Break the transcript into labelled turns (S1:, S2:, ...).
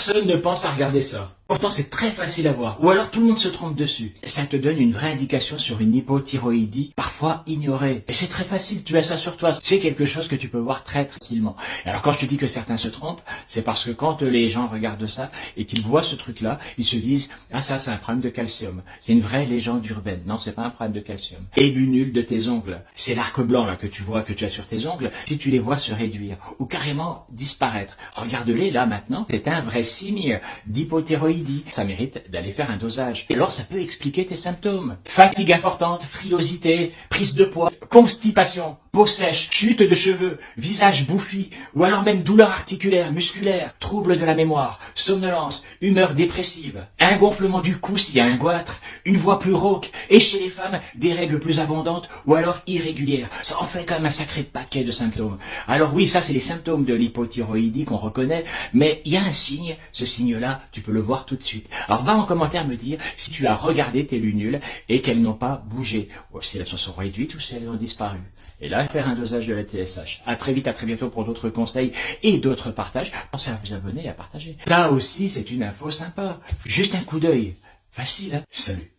S1: Personne ne pense à regarder ça. Pourtant, c'est très facile à voir. Ou alors tout le monde se trompe dessus. Et ça te donne une vraie indication sur une hypothyroïdie, parfois ignorée. Et c'est très facile, tu as ça sur toi. C'est quelque chose que tu peux voir très facilement. Et alors quand je te dis que certains se trompent, c'est parce que quand les gens regardent ça et qu'ils voient ce truc-là, ils se disent « Ah ça, c'est un problème de calcium. C'est une vraie légende urbaine. » Non, c'est pas un problème de calcium. Et lunule de tes ongles. C'est l'arc blanc là que tu vois, que tu as sur tes ongles. Si tu les vois se réduire ou carrément disparaître, regarde-les là maintenant. C'est un vrai signe d'hypothyroïdie. Ça mérite d'aller faire un dosage. Et alors ça peut expliquer tes symptômes. Fatigue importante, frilosité, prise de poids, constipation, peau sèche, chute de cheveux, visage bouffi, ou alors même douleur articulaire, musculaire, trouble de la mémoire, somnolence, humeur dépressive, un gonflement du cou s'il y a un goitre, une voix plus rauque, et chez les femmes, des règles plus abondantes ou alors irrégulières. Ça en fait quand même un sacré paquet de symptômes. Alors oui, ça c'est les symptômes de l'hypothyroïdie qu'on reconnaît, mais il y a un signe, ce signe-là, tu peux le voir tout de suite. Alors va en commentaire me dire si tu as regardé tes lunules et qu'elles n'ont pas bougé, ou si elles se sont réduites ou si elles ont disparu. Et là, faire un dosage de la TSH. À très vite, à très bientôt pour d'autres conseils et d'autres partages. Pensez à vous abonner et à partager. Ça aussi, c'est une info sympa. Juste un coup d'œil. Facile, hein? Salut.